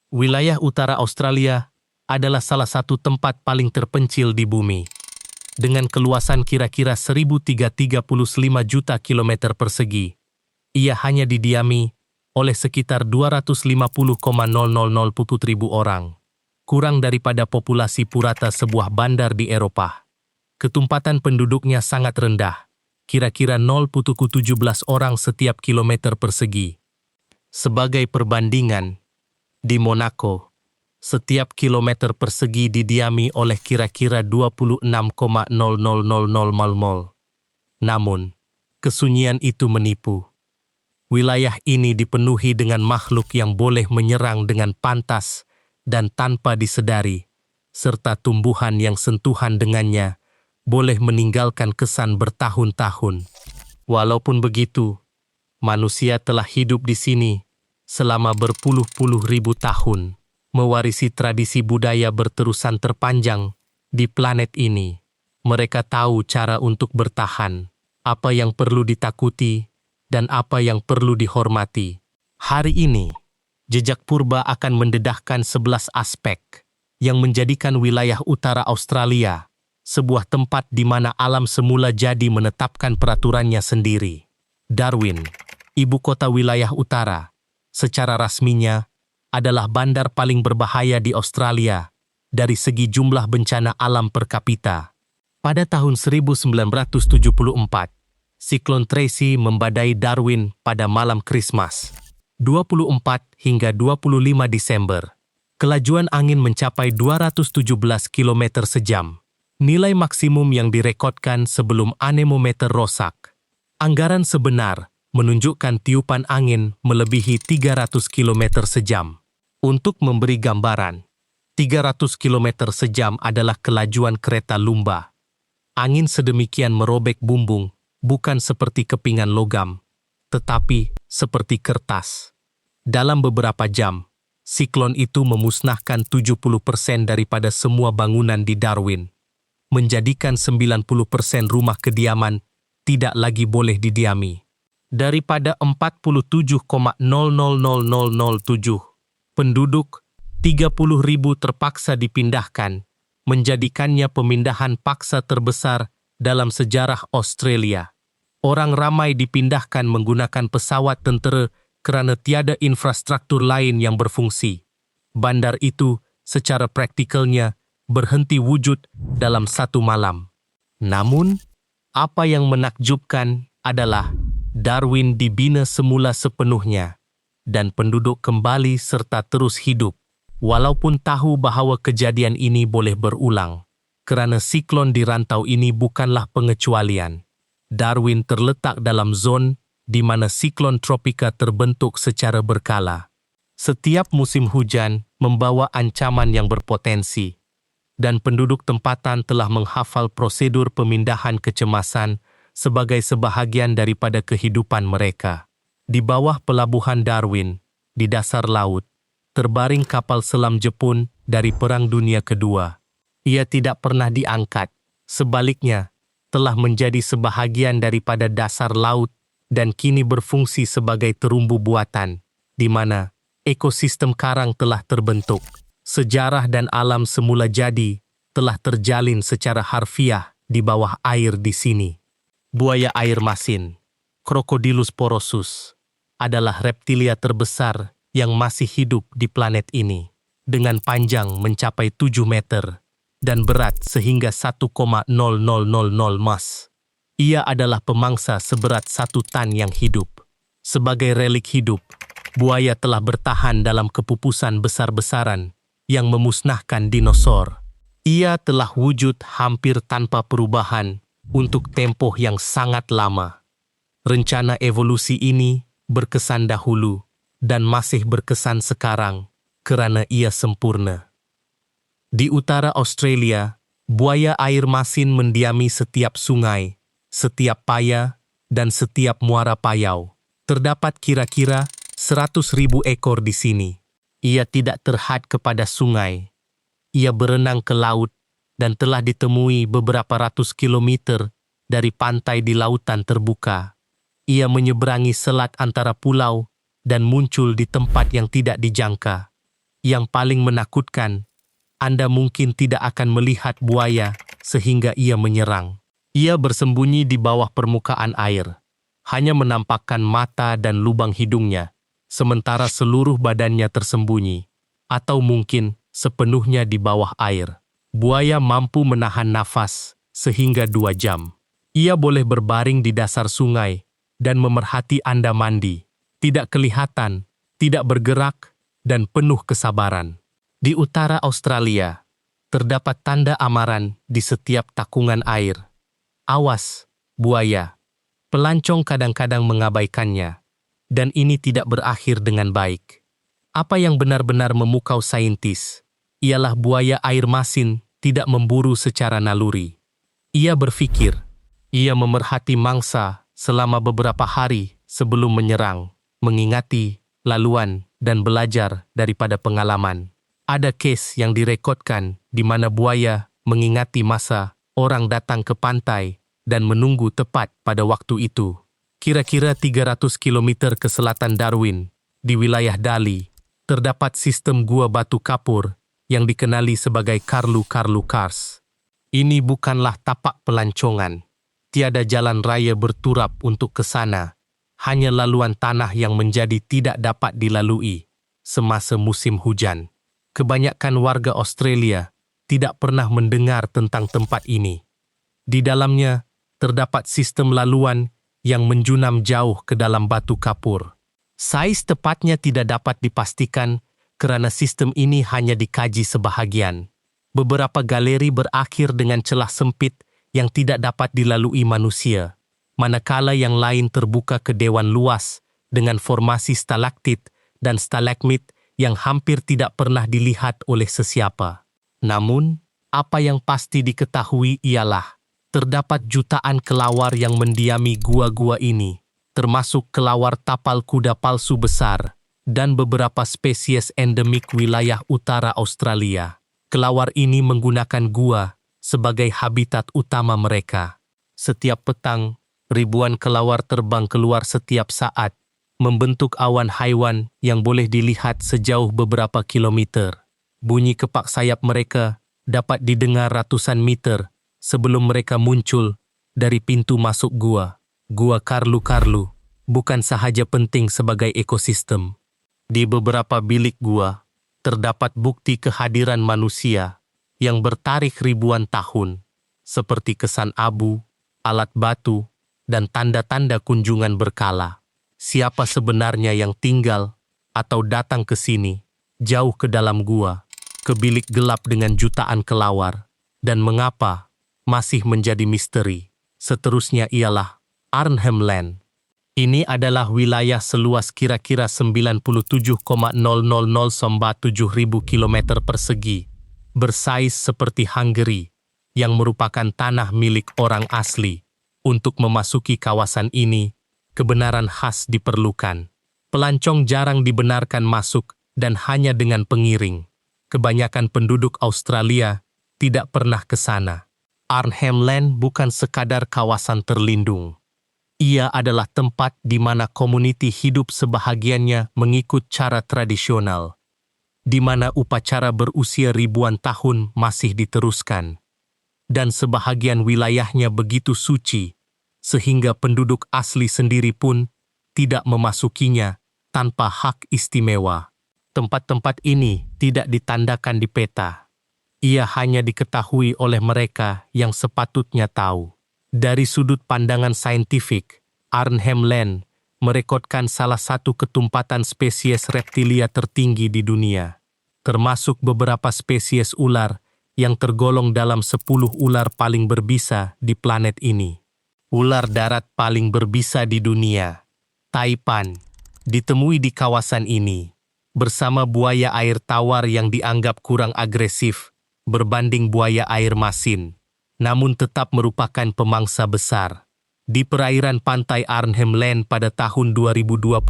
Wilayah utara Australia adalah salah satu tempat paling terpencil di bumi. Dengan keluasan kira-kira 1.335 juta kilometer persegi, ia hanya didiami oleh sekitar 250,000 orang, kurang daripada populasi purata sebuah bandar di Eropah. Ketumpatan penduduknya sangat rendah, kira-kira 0,17 orang setiap kilometer persegi. Sebagai perbandingan, di Monaco, setiap kilometer persegi didiami oleh kira-kira 26,0000 mal. Namun, kesunyian itu menipu. Wilayah ini dipenuhi dengan makhluk yang boleh menyerang dengan pantas dan tanpa disedari, serta tumbuhan yang sentuhan dengannya boleh meninggalkan kesan bertahun-tahun. Walaupun begitu, manusia telah hidup di sini selama berpuluh-puluh ribu tahun, mewarisi tradisi budaya berterusan terpanjang di planet ini. Mereka tahu cara untuk bertahan, apa yang perlu ditakuti, dan apa yang perlu dihormati. Hari ini, jejak purba akan mendedahkan 11 aspek yang menjadikan wilayah utara Australia sebuah tempat di mana alam semula jadi menetapkan peraturannya sendiri. Darwin, ibu kota wilayah utara, secara rasminya adalah bandar paling berbahaya di Australia dari segi jumlah bencana alam per kapita. Pada tahun 1974, Siklon Tracy membadai Darwin pada malam Krismas, 24 hingga 25 Desember. Kelajuan angin mencapai 217 km sejam, nilai maksimum yang direkodkan sebelum anemometer rosak. Anggaran sebenar menunjukkan tiupan angin melebihi 300 km sejam. Untuk memberi gambaran, 300 km sejam adalah kelajuan kereta lumba. Angin sedemikian merobek bumbung, bukan seperti kepingan logam, tetapi seperti kertas. Dalam beberapa jam, siklon itu memusnahkan 70% daripada semua bangunan di Darwin, menjadikan 90% rumah kediaman tidak lagi boleh didiami. Daripada 47,000007 penduduk, 30.000 terpaksa dipindahkan, menjadikannya pemindahan paksa terbesar dalam sejarah Australia. Orang ramai dipindahkan menggunakan pesawat tentera kerana tiada infrastruktur lain yang berfungsi. Bandar itu secara praktikalnya berhenti wujud dalam satu malam. Namun, apa yang menakjubkan adalah Darwin dibina semula sepenuhnya dan penduduk kembali serta terus hidup, walaupun tahu bahawa kejadian ini boleh berulang, kerana siklon di rantau ini bukanlah pengecualian. Darwin terletak dalam zon di mana siklon tropika terbentuk secara berkala. Setiap musim hujan membawa ancaman yang berpotensi, dan penduduk tempatan telah menghafal prosedur pemindahan kecemasan sebagai sebahagian daripada kehidupan mereka. Di bawah pelabuhan Darwin, di dasar laut, terbaring kapal selam Jepun dari Perang Dunia Kedua. Ia tidak pernah diangkat, sebaliknya, telah menjadi sebahagian daripada dasar laut dan kini berfungsi sebagai terumbu buatan, di mana ekosistem karang telah terbentuk. Sejarah dan alam semula jadi telah terjalin secara harfiah di bawah air di sini. Buaya air masin, Crocodylus porosus, adalah reptilia terbesar yang masih hidup di planet ini, dengan panjang mencapai 7 meter dan berat sehingga 1,0000 mas. Ia adalah pemangsa seberat 1 tan yang hidup. Sebagai relik hidup, buaya telah bertahan dalam kepupusan besar-besaran yang memusnahkan dinosaur. Ia telah wujud hampir tanpa perubahan untuk tempoh yang sangat lama. Rencana evolusi ini berkesan dahulu dan masih berkesan sekarang kerana ia sempurna. Di utara Australia, buaya air masin mendiami setiap sungai, setiap paya, dan setiap muara payau. Terdapat kira-kira 100.000 ekor di sini. Ia tidak terhad kepada sungai. Ia berenang ke laut dan telah ditemui beberapa ratus kilometer dari pantai di lautan terbuka. Ia menyeberangi selat antara pulau dan muncul di tempat yang tidak dijangka. Yang paling menakutkan, Anda mungkin tidak akan melihat buaya sehingga ia menyerang. Ia bersembunyi di bawah permukaan air, hanya menampakkan mata dan lubang hidungnya, sementara seluruh badannya tersembunyi, atau mungkin sepenuhnya di bawah air. Buaya mampu menahan nafas sehingga 2 jam. Ia boleh berbaring di dasar sungai dan memerhati Anda mandi. Tidak kelihatan, tidak bergerak, dan penuh kesabaran. Di utara Australia, terdapat tanda amaran di setiap takungan air. Awas, buaya. Pelancong kadang-kadang mengabaikannya, dan ini tidak berakhir dengan baik. Apa yang benar-benar memukau saintis ialah buaya air masin tidak memburu secara naluri. Ia berpikir, ia memerhati mangsa selama beberapa hari sebelum menyerang, mengingati laluan dan belajar daripada pengalaman. Ada case yang direkodkan di mana buaya mengingati masa orang datang ke pantai dan menunggu tepat pada waktu itu. Kira-kira 300 km ke selatan Darwin, di wilayah Dali, terdapat sistem gua batu kapur yang dikenali sebagai Karlu Kars. Ini bukanlah tapak pelancongan. Tiada jalan raya berturap untuk ke sana. Hanya laluan tanah yang menjadi tidak dapat dilalui semasa musim hujan. Kebanyakan warga Australia tidak pernah mendengar tentang tempat ini. Di dalamnya terdapat sistem laluan yang menjunam jauh ke dalam batu kapur. Saiz tepatnya tidak dapat dipastikan kerana sistem ini hanya dikaji sebahagian. Beberapa galeri berakhir dengan celah sempit yang tidak dapat dilalui manusia, manakala yang lain terbuka ke dewan luas dengan formasi stalaktit dan stalagmit yang hampir tidak pernah dilihat oleh sesiapa. Namun, apa yang pasti diketahui ialah terdapat jutaan kelawar yang mendiami gua-gua ini, termasuk kelawar tapal kuda palsu besar dan beberapa spesies endemik wilayah utara Australia. Kelawar ini menggunakan gua sebagai habitat utama mereka. Setiap petang, ribuan kelawar terbang keluar setiap saat, membentuk awan haiwan yang boleh dilihat sejauh beberapa kilometer. Bunyi kepak sayap mereka dapat didengar ratusan meter sebelum mereka muncul dari pintu masuk gua. Gua Karlu bukan sahaja penting sebagai ekosistem. Di beberapa bilik gua, terdapat bukti kehadiran manusia yang bertarikh ribuan tahun, seperti kesan abu, alat batu, dan tanda-tanda kunjungan berkala. Siapa sebenarnya yang tinggal atau datang ke sini, jauh ke dalam gua, ke bilik gelap dengan jutaan kelawar, dan mengapa masih menjadi misteri. Seterusnya ialah Arnhem Land. Ini adalah wilayah seluas kira-kira 97,00097.000 km persegi, bersaiz seperti Hungary, yang merupakan tanah milik orang asli. Untuk memasuki kawasan ini, kebenaran khas diperlukan. Pelancong jarang dibenarkan masuk dan hanya dengan pengiring. Kebanyakan penduduk Australia tidak pernah ke sana. Arnhem Land bukan sekadar kawasan terlindung. Ia adalah tempat di mana komuniti hidup sebahagiannya mengikut cara tradisional, di mana upacara berusia ribuan tahun masih diteruskan, dan sebahagian wilayahnya begitu suci, sehingga penduduk asli sendiri pun tidak memasukinya tanpa hak istimewa. Tempat-tempat ini tidak ditandakan di peta. Ia hanya diketahui oleh mereka yang sepatutnya tahu. Dari sudut pandangan saintifik, Arnhem Land merekodkan salah satu ketumpatan spesies reptilia tertinggi di dunia, termasuk beberapa spesies ular yang tergolong dalam 10 ular paling berbisa di planet ini. Ular darat paling berbisa di dunia, taipan, ditemui di kawasan ini, bersama buaya air tawar yang dianggap kurang agresif berbanding buaya air masin, namun tetap merupakan pemangsa besar. Di perairan pantai Arnhem Land pada tahun 2022,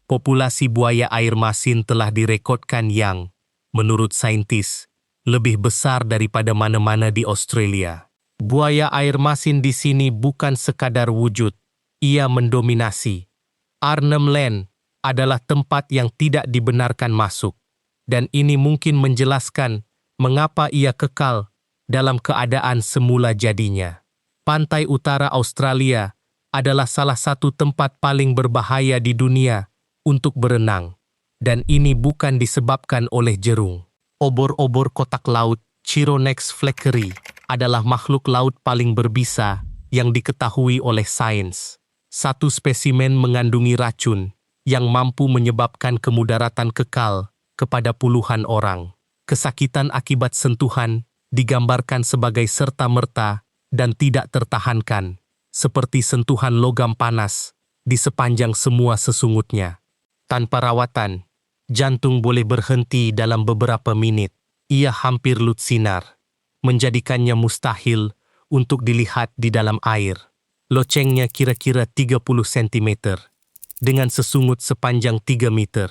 populasi buaya air masin telah direkodkan yang, menurut saintis, lebih besar daripada mana-mana di Australia. Buaya air masin di sini bukan sekadar wujud, ia mendominasi. Arnhem Land adalah tempat yang tidak dibenarkan masuk. dan ini mungkin menjelaskan mengapa ia kekal dalam keadaan semula jadinya. Pantai utara Australia adalah salah satu tempat paling berbahaya di dunia untuk berenang, dan ini bukan disebabkan oleh jerung. Obor-obor kotak laut Chironex fleckeri adalah makhluk laut paling berbisa yang diketahui oleh sains. Satu spesimen mengandungi racun yang mampu menyebabkan kemudaratan kekal kepada puluhan orang. Kesakitan akibat sentuhan digambarkan sebagai serta-merta dan tidak tertahankan, seperti sentuhan logam panas di sepanjang semua sesungutnya. Tanpa rawatan, jantung boleh berhenti dalam beberapa menit. Ia hampir lutsinar, menjadikannya mustahil untuk dilihat di dalam air. Locengnya kira-kira 30 cm, dengan sesungut sepanjang 3 meter.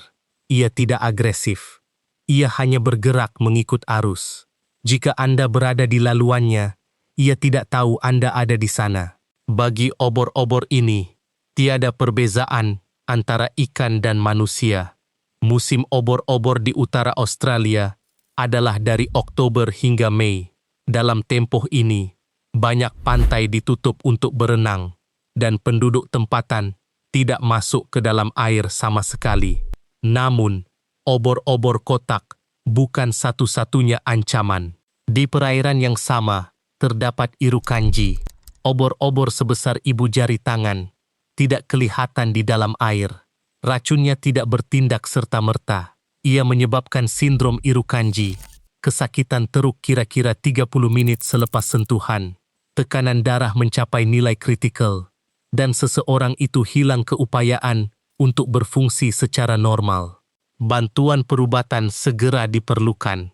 Ia tidak agresif. Ia hanya bergerak mengikut arus. Jika Anda berada di laluannya, ia tidak tahu Anda ada di sana. Bagi obor-obor ini, tiada perbezaan antara ikan dan manusia. Musim obor-obor di utara Australia adalah dari Oktober hingga Mei. Dalam tempoh ini, banyak pantai ditutup untuk berenang, dan penduduk tempatan tidak masuk ke dalam air sama sekali. Namun, obor-obor kotak bukan satu-satunya ancaman. Di perairan yang sama, terdapat irukanji, obor-obor sebesar ibu jari tangan, tidak kelihatan di dalam air. Racunnya tidak bertindak serta-merta. Ia menyebabkan sindrom irukanji, kesakitan teruk kira-kira 30 menit selepas sentuhan. Tekanan darah mencapai nilai kritikal, dan seseorang itu hilang keupayaan untuk berfungsi secara normal. Bantuan perubatan segera diperlukan.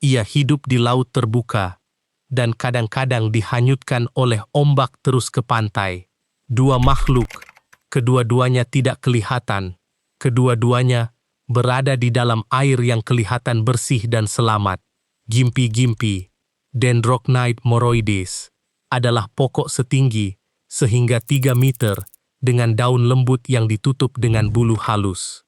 Ia hidup di laut terbuka, dan kadang-kadang dihanyutkan oleh ombak terus ke pantai. Dua makhluk, kedua-duanya tidak kelihatan, kedua-duanya berada di dalam air yang kelihatan bersih dan selamat. Gimpi-gimpi, Dendrocnide moroides, adalah pokok setinggi sehingga 3 meter dengan daun lembut yang ditutup dengan bulu halus.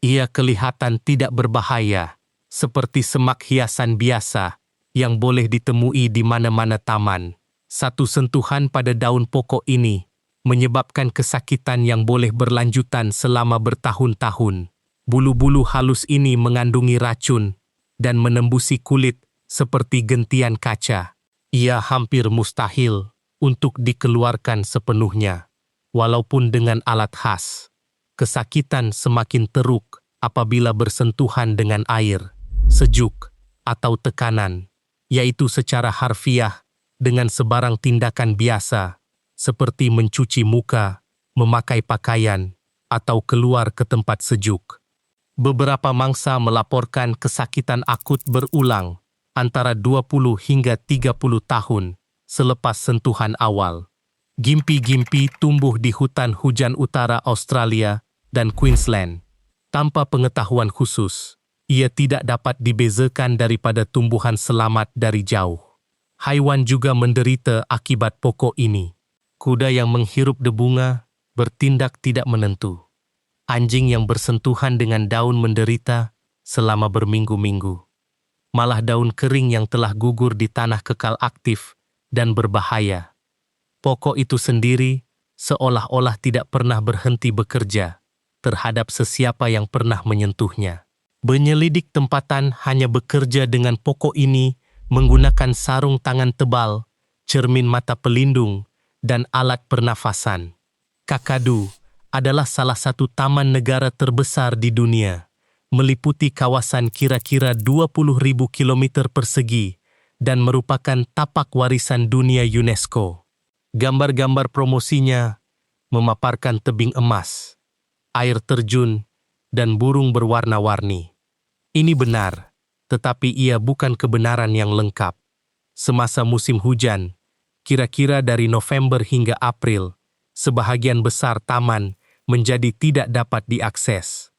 Ia kelihatan tidak berbahaya, seperti semak hiasan biasa yang boleh ditemui di mana-mana taman. Satu sentuhan pada daun pokok ini menyebabkan kesakitan yang boleh berlanjutan selama bertahun-tahun. Bulu-bulu halus ini mengandungi racun dan menembusi kulit seperti gentian kaca. Ia hampir mustahil untuk dikeluarkan sepenuhnya, walaupun dengan alat khas. Kesakitan semakin teruk apabila bersentuhan dengan air, sejuk, atau tekanan, yaitu secara harfiah dengan sebarang tindakan biasa, seperti mencuci muka, memakai pakaian, atau keluar ke tempat sejuk. Beberapa mangsa melaporkan kesakitan akut berulang antara 20 hingga 30 tahun selepas sentuhan awal. Gimpi-gimpi tumbuh di hutan hujan utara Australia dan Queensland. Tanpa pengetahuan khusus, ia tidak dapat dibezakan daripada tumbuhan selamat dari jauh. Haiwan juga menderita akibat pokok ini. Kuda yang menghirup debunga bertindak tidak menentu. Anjing yang bersentuhan dengan daun menderita selama berminggu-minggu. Malah daun kering yang telah gugur di tanah kekal aktif dan berbahaya. Pokok itu sendiri seolah-olah tidak pernah berhenti bekerja terhadap sesiapa yang pernah menyentuhnya. Penyelidik tempatan hanya bekerja dengan pokok ini menggunakan sarung tangan tebal, cermin mata pelindung, dan alat pernafasan. Kakadu adalah salah satu taman negara terbesar di dunia, meliputi kawasan kira-kira 20.000 km persegi dan merupakan tapak warisan dunia UNESCO. Gambar-gambar promosinya memaparkan tebing emas, air terjun, dan burung berwarna-warni. Ini benar, tetapi ia bukan kebenaran yang lengkap. Semasa musim hujan, kira-kira dari November hingga April, sebahagian besar taman menjadi tidak dapat diakses.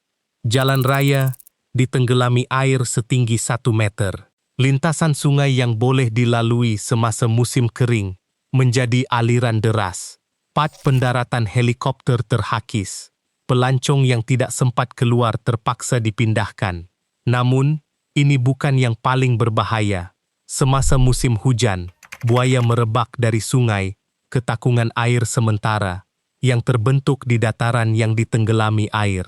Jalan raya ditenggelami air setinggi 1 meter. Lintasan sungai yang boleh dilalui semasa musim kering menjadi aliran deras. Pad pendaratan helikopter terhakis. Pelancong yang tidak sempat keluar terpaksa dipindahkan. Namun, Ini bukan yang paling berbahaya. Semasa musim hujan, buaya merebak dari sungai ke takungan air sementara yang terbentuk di dataran yang ditenggelami air.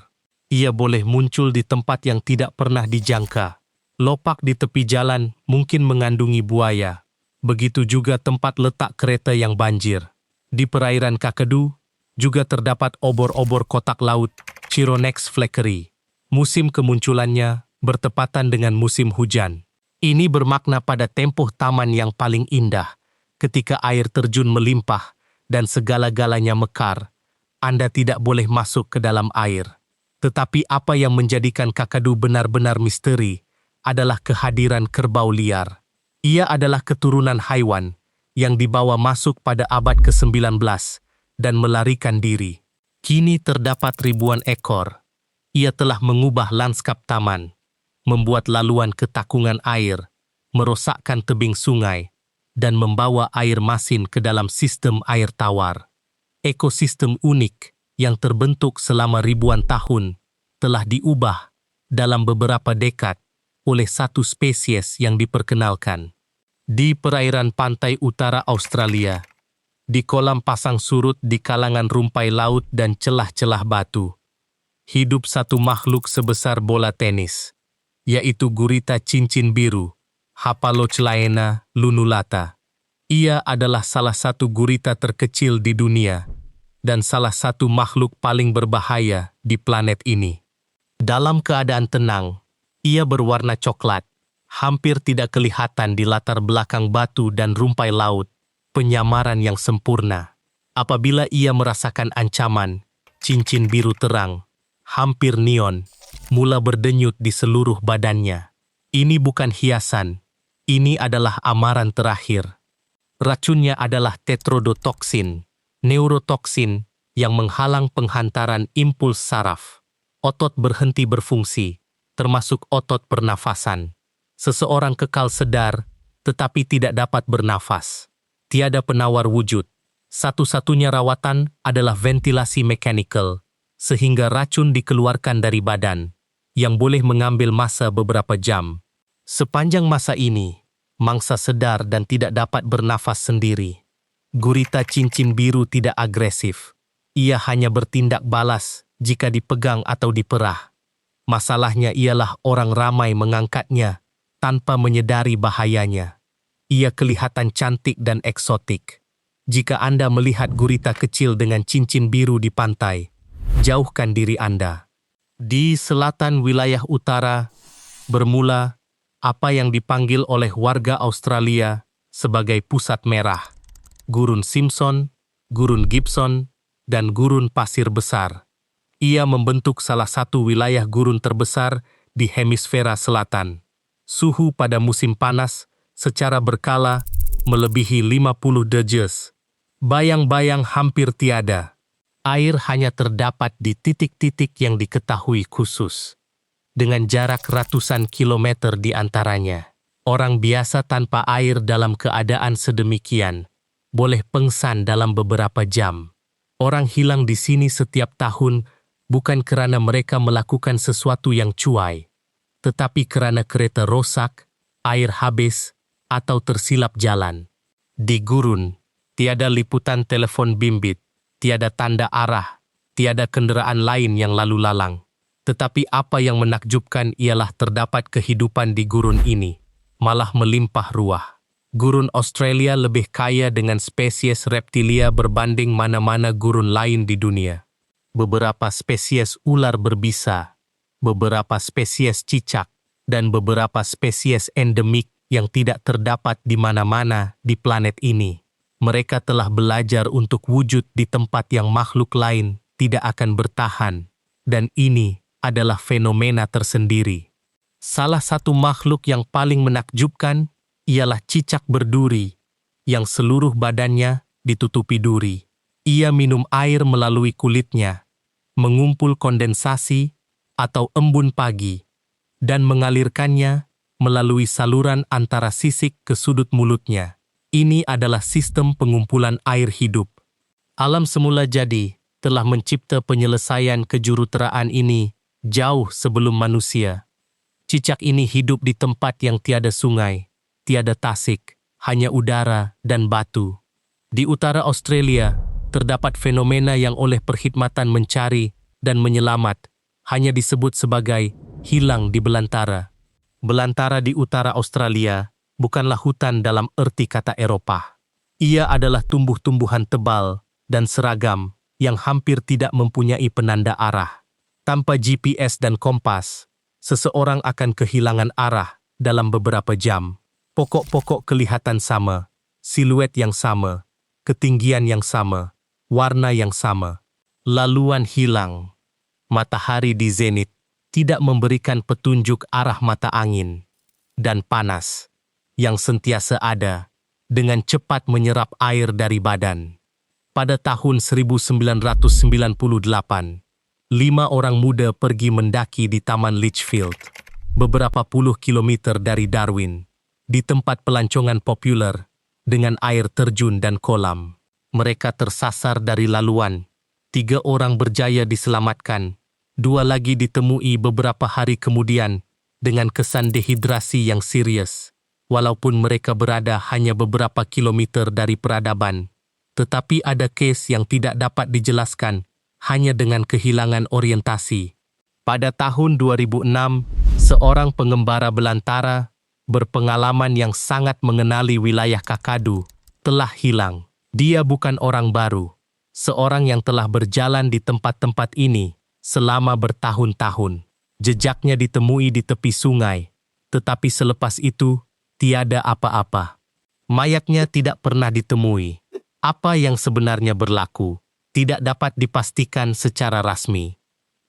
Ia boleh muncul di tempat yang tidak pernah dijangka. Lopak di tepi jalan mungkin mengandungi buaya. Begitu juga tempat letak kereta yang banjir. Di perairan Kakadu juga terdapat obor-obor kotak laut Chironex fleckeri. Musim kemunculannya bertepatan dengan musim hujan. Ini bermakna pada tempoh taman yang paling indah, ketika air terjun melimpah dan segala-galanya mekar. Anda tidak boleh masuk ke dalam air. Tetapi apa yang menjadikan Kakadu benar-benar misteri adalah kehadiran kerbau liar. Ia adalah keturunan haiwan yang dibawa masuk pada abad ke-19 dan melarikan diri. Kini terdapat ribuan ekor. Ia telah mengubah lanskap taman, membuat laluan ke takungan air, merosakkan tebing sungai, dan membawa air masin ke dalam sistem air tawar. Ekosistem unik yang terbentuk selama ribuan tahun telah diubah dalam beberapa dekad oleh satu spesies yang diperkenalkan. Di perairan pantai utara Australia, di kolam pasang surut di kalangan rumpai laut dan celah-celah batu, hidup satu makhluk sebesar bola tenis, yaitu gurita cincin biru, Hapalochlaena lunulata. Ia adalah salah satu gurita terkecil di dunia dan salah satu makhluk paling berbahaya di planet ini. Dalam keadaan tenang, ia berwarna coklat, hampir tidak kelihatan di latar belakang batu dan rumpai laut, penyamaran yang sempurna. Apabila ia merasakan ancaman, cincin biru terang, hampir neon, mula berdenyut di seluruh badannya. Ini bukan hiasan, ini adalah amaran terakhir. Racunnya adalah tetrodotoksin, neurotoksin yang menghalang penghantaran impuls saraf. Otot berhenti berfungsi, termasuk otot pernafasan. Seseorang kekal sedar, tetapi tidak dapat bernafas. Tiada penawar wujud. Satu-satunya rawatan adalah ventilasi mekanikal, sehingga racun dikeluarkan dari badan, yang boleh mengambil masa beberapa jam. Sepanjang masa ini, mangsa sedar dan tidak dapat bernafas sendiri. Gurita cincin biru tidak agresif. Ia hanya bertindak balas jika dipegang atau diperah. Masalahnya ialah orang ramai mengangkatnya tanpa menyedari bahayanya. Ia kelihatan cantik dan eksotik. Jika Anda melihat gurita kecil dengan cincin biru di pantai, jauhkan diri Anda. Di selatan wilayah utara, bermula apa yang dipanggil oleh warga Australia sebagai pusat merah. Gurun Simpson, Gurun Gibson, dan Gurun Pasir Besar. Ia membentuk salah satu wilayah gurun terbesar di hemisfera selatan. Suhu pada musim panas secara berkala melebihi 50 derajat. Bayang-bayang hampir tiada. Air hanya terdapat di titik-titik yang diketahui khusus. Dengan jarak ratusan kilometer di antaranya. Orang biasa tanpa air dalam keadaan sedemikian boleh pengsan dalam beberapa jam. Orang hilang di sini setiap tahun bukan kerana mereka melakukan sesuatu yang cuai, tetapi kerana kereta rosak, air habis, atau tersilap jalan. Di gurun, tiada liputan telepon bimbit, tiada tanda arah, tiada kenderaan lain yang lalu lalang. Tetapi apa yang menakjubkan ialah terdapat kehidupan di gurun ini, malah melimpah ruah. Gurun Australia lebih kaya dengan spesies reptilia berbanding mana-mana gurun lain di dunia. Beberapa spesies ular berbisa, beberapa spesies cicak, dan beberapa spesies endemik yang tidak terdapat di mana-mana di planet ini. Mereka telah belajar untuk wujud di tempat yang makhluk lain tidak akan bertahan, dan ini adalah fenomena tersendiri. Salah satu makhluk yang paling menakjubkan ialah cicak berduri, yang seluruh badannya ditutupi duri. Ia minum air melalui kulitnya, mengumpul kondensasi atau embun pagi, dan mengalirkannya melalui saluran antara sisik ke sudut mulutnya. Ini adalah sistem pengumpulan air hidup. Alam semula jadi telah mencipta penyelesaian kejuruteraan ini jauh sebelum manusia. Cicak ini hidup di tempat yang tiada sungai, tiada tasik, hanya udara dan batu. Di utara Australia, terdapat fenomena yang oleh perkhidmatan mencari dan menyelamat hanya disebut sebagai hilang di belantara. Belantara di utara Australia bukanlah hutan dalam erti kata Eropah. Ia adalah tumbuh-tumbuhan tebal dan seragam yang hampir tidak mempunyai penanda arah. Tanpa GPS dan kompas, seseorang akan kehilangan arah dalam beberapa jam. Pokok-pokok kelihatan sama, siluet yang sama, ketinggian yang sama, warna yang sama. Laluan hilang. Matahari di zenit tidak memberikan petunjuk arah mata angin. Dan panas, yang sentiasa ada, dengan cepat menyerap air dari badan. Pada tahun 1998, 5 orang muda pergi mendaki di Taman Litchfield, beberapa puluh kilometer dari Darwin, di tempat pelancongan populer dengan air terjun dan kolam. Mereka tersasar dari laluan. 3 orang berjaya diselamatkan. 2 lagi ditemui beberapa hari kemudian dengan kesan dehidrasi yang serius. Walaupun mereka berada hanya beberapa kilometer dari peradaban, tetapi ada kes yang tidak dapat dijelaskan hanya dengan kehilangan orientasi. Pada tahun 2006, seorang pengembara belantara berpengalaman yang sangat mengenali wilayah Kakadu telah hilang. Dia bukan orang baru, seorang yang telah berjalan di tempat-tempat ini selama bertahun-tahun. Jejaknya ditemui di tepi sungai, tetapi selepas itu tiada apa-apa. Mayatnya tidak pernah ditemui. Apa yang sebenarnya berlaku tidak dapat dipastikan secara rasmi.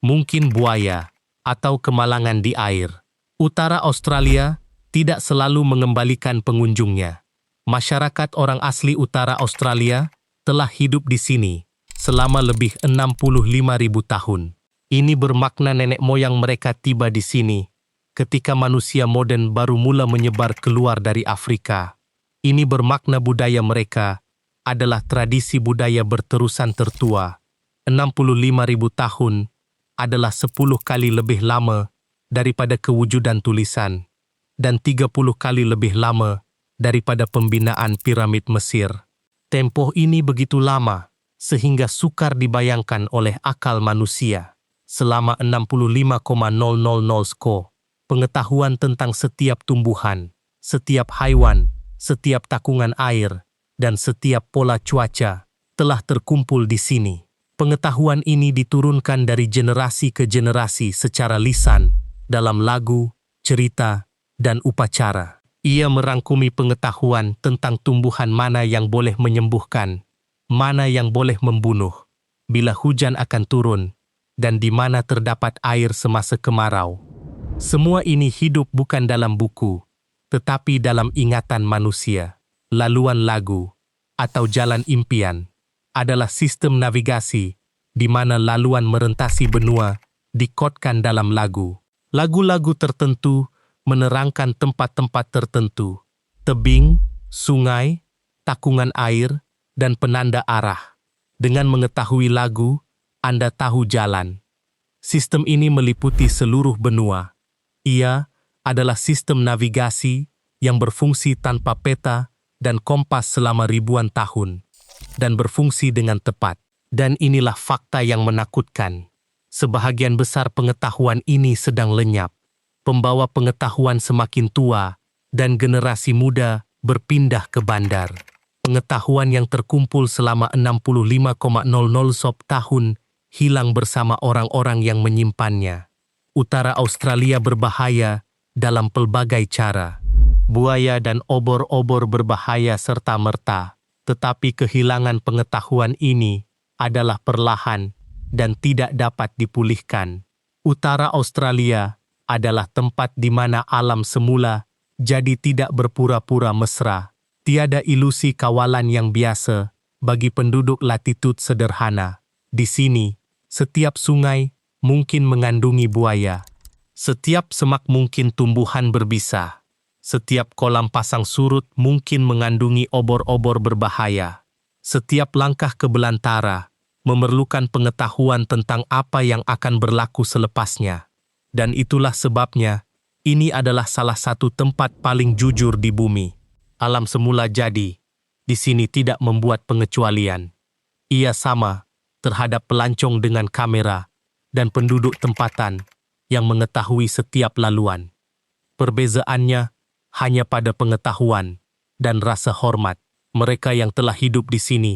Mungkin buaya atau kemalangan di air. Utara Australia tidak selalu mengembalikan pengunjungnya. Masyarakat orang asli utara Australia telah hidup di sini selama lebih 65.000 tahun. Ini bermakna nenek moyang mereka tiba di sini ketika manusia modern baru mula menyebar keluar dari Afrika. Ini bermakna budaya mereka adalah tradisi budaya berterusan tertua. 65.000 tahun adalah 10 kali lebih lama daripada kewujudan tulisan dan 30 kali lebih lama daripada pembinaan piramid Mesir. Tempoh ini begitu lama sehingga sukar dibayangkan oleh akal manusia. Selama 65,000 sko, pengetahuan tentang setiap tumbuhan, setiap haiwan, setiap takungan air, dan setiap pola cuaca telah terkumpul di sini. Pengetahuan ini diturunkan dari generasi ke generasi secara lisan, dalam lagu, cerita, dan upacara. Ia merangkumi pengetahuan tentang tumbuhan mana yang boleh menyembuhkan, mana yang boleh membunuh, bila hujan akan turun, dan di mana terdapat air semasa kemarau. Semua ini hidup bukan dalam buku, tetapi dalam ingatan manusia. Laluan lagu, atau jalan impian, adalah sistem navigasi di mana laluan merentasi benua dikodkan dalam lagu. Lagu-lagu tertentu menerangkan tempat-tempat tertentu, tebing, sungai, takungan air, dan penanda arah. Dengan mengetahui lagu, Anda tahu jalan. Sistem ini meliputi seluruh benua. Ia adalah sistem navigasi yang berfungsi tanpa peta dan kompas selama ribuan tahun, dan berfungsi dengan tepat. Dan inilah fakta yang menakutkan. Sebahagian besar pengetahuan ini sedang lenyap. Pembawa pengetahuan semakin tua, dan generasi muda berpindah ke bandar. Pengetahuan yang terkumpul selama 65,00 sop tahun hilang bersama orang-orang yang menyimpannya. Utara Australia berbahaya dalam pelbagai cara. Buaya dan obor-obor berbahaya serta-merta, tetapi kehilangan pengetahuan ini adalah perlahan dan tidak dapat dipulihkan. Utara Australia adalah tempat di mana alam semula jadi tidak berpura-pura mesra. Tiada ilusi kawalan yang biasa bagi penduduk latitud sederhana. Di sini, setiap sungai mungkin mengandungi buaya. Setiap semak mungkin tumbuhan berbisa. Setiap kolam pasang surut mungkin mengandungi obor-obor berbahaya. Setiap langkah ke belantara memerlukan pengetahuan tentang apa yang akan berlaku selepasnya. Dan itulah sebabnya Ini adalah salah satu tempat paling jujur di bumi. Alam semula jadi, di sini tidak membuat pengecualian. Ia sama terhadap pelancong dengan kamera dan penduduk tempatan yang mengetahui setiap laluan. Perbezaannya hanya pada pengetahuan dan rasa hormat. Mereka yang telah hidup di sini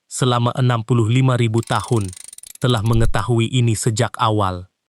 selama 65.000 tahun telah mengetahui ini sejak awal.